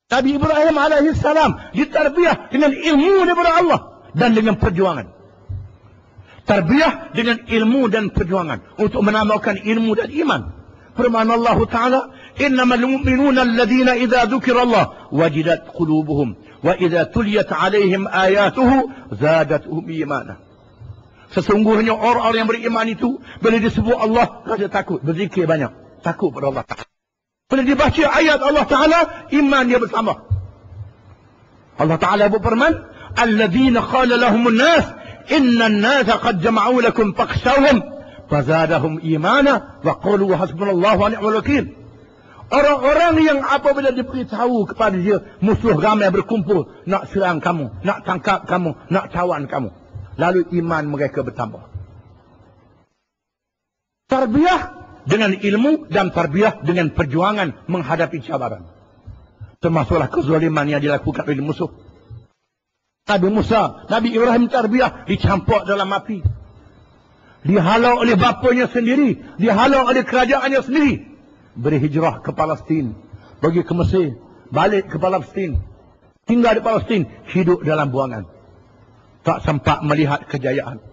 Nabi Ibrahim alaihissalam ditarbiyah dengan ilmu daripada Allah dan dengan perjuangan. Tarbiyah dengan ilmu dan perjuangan untuk menambahkan ilmu dan iman. Firman Allah Ta'ala, innamal mu'minuna alladhina idza dzukira Allah wajidat qulubuhum wa idza tuliyat 'alaihim ayatuhu zadatuhum imana. Sesungguhnya orang-orang yang beriman itu bila disebut Allah rasa takut, berzikir banyak, takut pada Allah Ta'ala. Bila dibaca ayat Allah Ta'ala, iman dia bertambah. Allah Ta'ala berfirman, alladhina qala lahumun nas inna an-nasa qad jama'u lakum fakhshawhum fazadahum imana wa qalu hasbunallahu wa ni'mal wakil. Orang-orang yang apabila diberitahu kepada dia musuh ramai berkumpul nak serang kamu, nak tangkap kamu, nak tawan kamu, lalu iman mereka bertambah. Tarbiyah dengan ilmu dan tarbiyah dengan perjuangan menghadapi cabaran. Termasuklah kezaliman yang dilakukan oleh musuh. Nabi Musa, Nabi Ibrahim tarbiyah dicampur dalam api. Dihalau oleh bapanya sendiri, dihalau oleh kerajaannya sendiri. Berhijrah ke Palestin, pergi ke Mesir, balik ke Palestin, tinggal di Palestin, hidup dalam buangan. Tak sempat melihat kejayaan,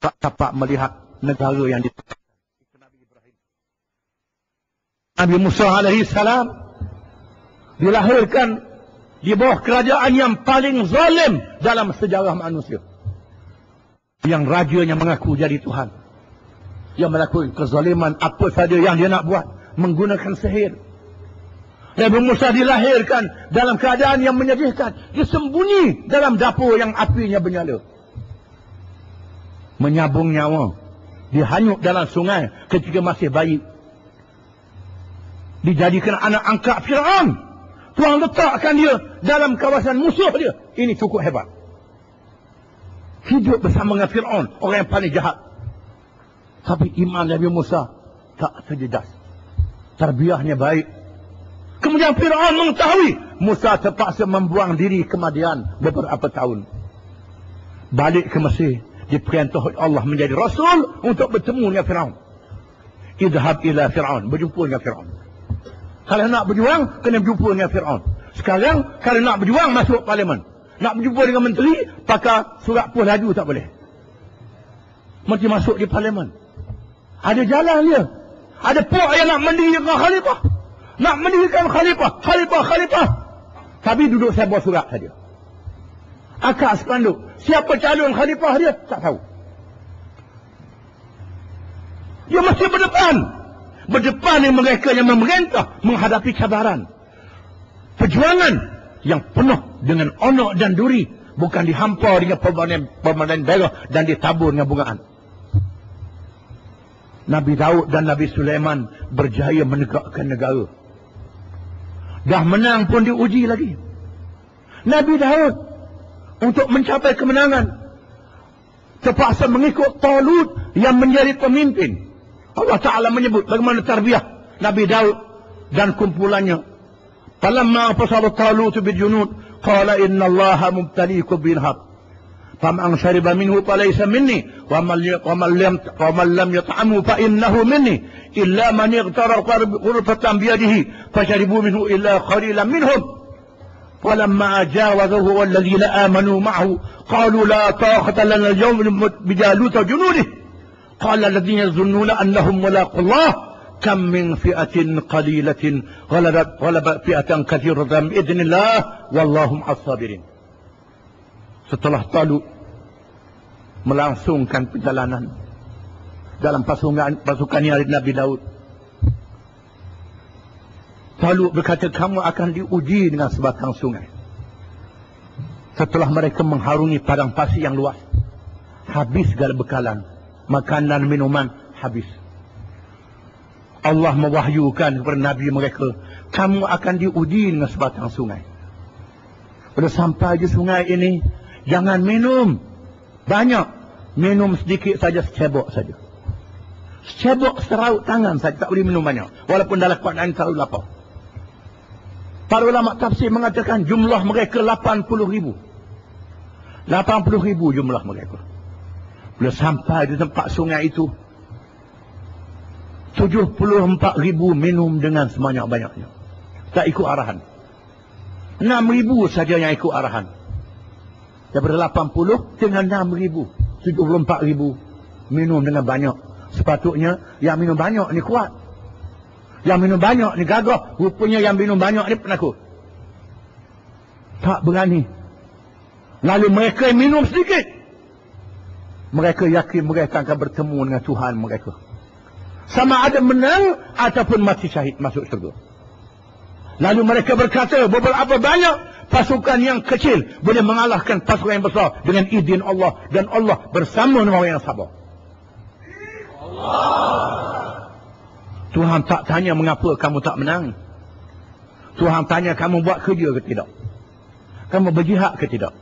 tak sempat melihat negara yang ditakdirkan Nabi Ibrahim. Nabi Musa alaihissalam dilahirkan di bawah kerajaan yang paling zalim dalam sejarah manusia. Yang rajanya mengaku jadi Tuhan, yang melakukan kezaliman apa saja yang dia nak buat, menggunakan sihir. Nabi Musa dilahirkan dalam keadaan yang menyedihkan. Dia sembunyi dalam dapur yang apinya bernyala. Menyabung nyawa, dihanyut dalam sungai ketika masih bayi. Dijadikan anak angkat Fir'aun. Tuhan letakkan dia dalam kawasan musuh dia. Ini cukup hebat. Hidup bersama dengan Fir'aun, orang yang paling jahat. Tapi iman Nabi Musa tak terjejas. Tarbiyahnya baik. Kemudian Fir'aun mengetahui Musa terpaksa membuang diri ke Madian beberapa tahun. Balik ke Mesir, diperintah Allah menjadi Rasul untuk bertemu dengan Fir'aun. Idhab ila Fir'aun, berjumpa dengan Fir'aun. Kalau nak berjuang, kena berjumpa dengan Fir'aun. Sekarang, kalau nak berjuang, masuk parlimen. Nak berjumpa dengan menteri, pakai surat pos laju tak boleh. Mesti masuk di parlimen. Ada jalan dia. Ada puak yang nak mendirikan khalifah. Nak mendirikan khalifah. Tapi duduk saya bawa surat saja. Akak sepanduk. Siapa calon khalifah dia? Tak tahu. Dia mesti berdepan. Berdepan dengan mereka yang memerintah menghadapi cabaran. Perjuangan yang penuh dengan onok dan duri, bukan dihampar dengan permainan darah dan ditabur dengan bungaan. Nabi Daud dan Nabi Sulaiman berjaya menegakkan negara. Dah menang pun diuji lagi. Nabi Daud untuk mencapai kemenangan terpaksa mengikut Talut yang menjadi pemimpin. Allah Ta'ala menyebut bagaimana tarbiyah Nabi Daud dan kumpulannya. فلما فصل طالوت بالجنود قال إن الله مبتليكم بنهر فمن شرب منه فليس مني ومن لم يطعمه فإنه مني إلا من اغترف غرفة بيده فشربوا منه إلا قليلا منهم فلما جاوزه والذين آمنوا معه قالوا لا طاقة لنا اليوم بجالوت وجنوده قال الذين يظنون أنهم ملاقوا الله كم من فئة قليلة غلبت فئة كثيرة بإذن الله والله مع الصابرين. Setelah Talut melangsungkan perjalanan dalam pasukannya Nabi Daud, Talut berkata, kamu akan diuji dengan sebatang sungai. Setelah mereka mengharungi padang pasir yang luas, habis segala bekalan, makanan, minuman, habis. Allah mewahyukan kepada Nabi mereka, kamu akan diuji dengan sebatang sungai. Pada sampai di sungai ini, jangan minum banyak, minum sedikit saja, secebok saja. Secebok seraut tangan saja, tak boleh minum banyak. Walaupun dalam keadaan terlalu lapar. Para ulama tafsir mengatakan jumlah mereka 80,000. 80,000 jumlah mereka. Bila sampai di tempat sungai itu, 74,000 minum dengan sebanyak-banyaknya. Tak ikut arahan. 6,000 saja yang ikut arahan. Daripada 80 dengan 6,000, 74,000 minum dengan banyak. Sepatutnya yang minum banyak ni kuat, yang minum banyak ni gagah. Rupanya yang minum banyak ni penakut, tak berani. Lalu mereka yang minum sedikit, mereka yakin mereka akan bertemu dengan Tuhan mereka, sama ada menang ataupun mati syahid masuk syurga. Lalu mereka berkata, beberapa banyak pasukan yang kecil boleh mengalahkan pasukan yang besar dengan izin Allah, dan Allah bersama dengan orang yang sabar. Tuhan tak tanya mengapa kamu tak menang. Tuhan tanya kamu buat kerja ke tidak, kamu berjihad ke tidak.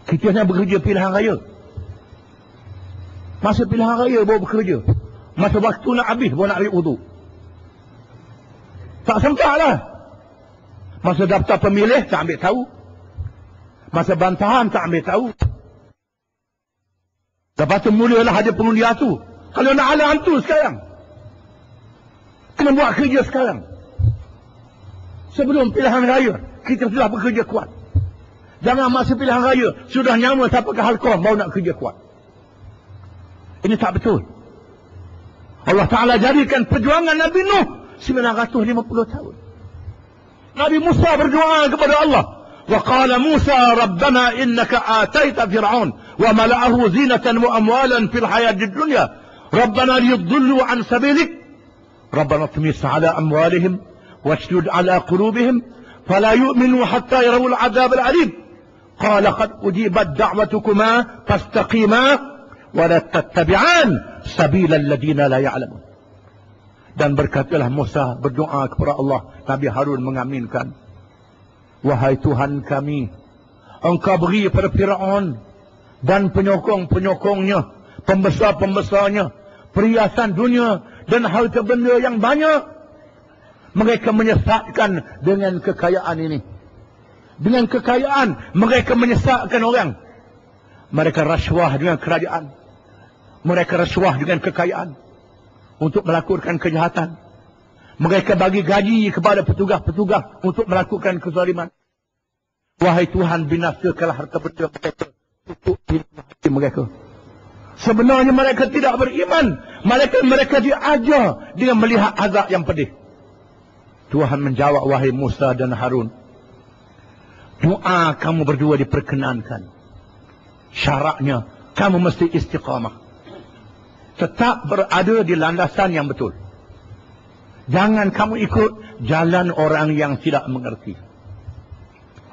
Kita nak bekerja pilihan raya. Masa pilihan raya baru bekerja, masa waktu nak habis baru nak ambil wuduk. Tak sempat lah. Masa daftar pemilih tak ambil tahu, masa bantahan tak ambil tahu. Lepas tu mulalah ada pengundian tu. Kalau nak ala hantu sekarang, kena buat kerja sekarang. Sebelum pilihan raya kita sudah bekerja kuat. Jangan masa pilihan raya sudah nyaman sampai ke halqah baru nak kerja kuat. Ini tak betul. Allah Ta'ala jadikan perjuangan Nabi Nuh 950 tahun. Nabi Musa berdoa kepada Allah. Wa qala Musa rabbana innaka ataita fir'aun wa mala'ahu zinatan wa amwalan fil hayatid dunya rabbana liyudillu an sabilik rabbana tumis ala amwalihim washdud ala qulubihim fala yu'minu hatta yarawul adab al-alim qala qad ujibat da'watukuma fastaqima wa la tattabi'an sabila alladhina la ya'lamun. Dan berkatalah Musa berdoa kepada Allah. Nabi Harun mengaminkan, wahai Tuhan kami, Engkau beri pada Fir'aun dan penyokong-penyokongnya, pembesar-pembesarnya, perhiasan dunia dan harta benda yang banyak. Mereka menyesatkan dengan kekayaan ini. Dengan kekayaan mereka menyesatkan orang. Mereka rasuah dengan kerajaan, mereka rasuah dengan kekayaan untuk melakukan kejahatan. Mereka bagi gaji kepada petugas-petugas untuk melakukan kezaliman. Wahai Tuhan, binasakanlah harta benda mereka untuk hati mereka. Sebenarnya mereka tidak beriman. Mereka diajar dengan melihat azab yang pedih. Tuhan menjawab, wahai Musa dan Harun, doa kamu berdua diperkenankan. Syaratnya kamu mesti istiqamah, tetap berada di landasan yang betul. Jangan kamu ikut jalan orang yang tidak mengerti,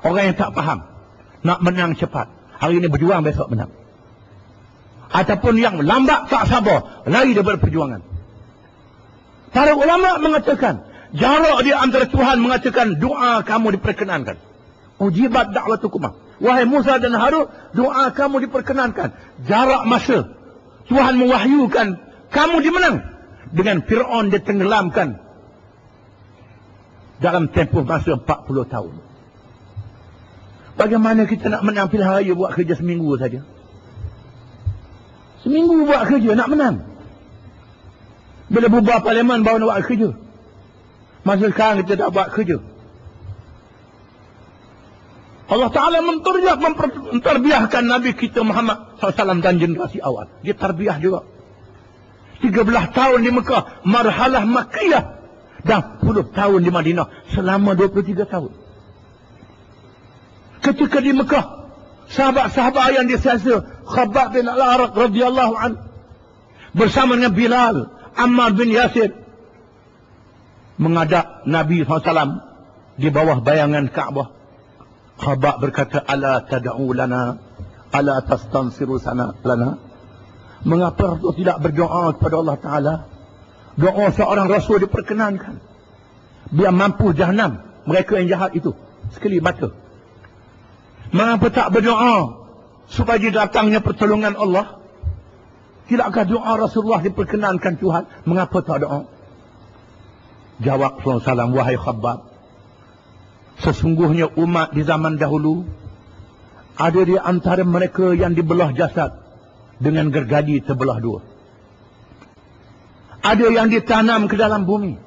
orang yang tak faham, nak menang cepat, hari ini berjuang besok menang. Ataupun yang lambat tak sabar, lari daripada perjuangan. Para ulama mengatakan, jarak di antara Tuhan mengatakan doa kamu diperkenankan. Ujibat da'watukumah. Wahai Musa dan Harun, doa kamu diperkenankan. Jarak masa Tuhan mewahyukan kamu dimenang dengan Fir'aun ditenggelamkan dalam tempoh masa 40 tahun. Bagaimana kita nak menang pilihan raya buat kerja seminggu saja? Seminggu buat kerja nak menang. Bila bubar parlimen baru nak buat kerja. Masa sekarang kita tak buat kerja. Allah Ta'ala menterbiahkan Nabi kita Muhammad SAW dan generasi awal. Dia terbiah juga. 13 tahun di Mekah, marhalah Makkiyah, dan 10 tahun di Madinah, selama 23 tahun. Ketika di Mekah, sahabat-sahabat yang disiasa, Khabbab bin Al-Araq radhiyallahu anhu bersama dengan Bilal, Ammar bin Yasir, menghadap Nabi SAW di bawah bayangan Kaabah. Khabbab berkata, ala tad'u lana, ala tastansiru sana lana. Mengapa Rasul tidak berdoa kepada Allah Ta'ala? Doa seorang Rasul diperkenankan. Biar mampu Jahannam mereka yang jahat itu sekali mata. Mengapa tak berdoa supaya datangnya pertolongan Allah? Tidakkah doa Rasulullah diperkenankan Tuhan? Mengapa tak doa? Jawab Rasulullah, wahai Khabbab, sesungguhnya umat di zaman dahulu ada di antara mereka yang dibelah jasad dengan gergaji terbelah dua. Ada yang ditanam ke dalam bumi.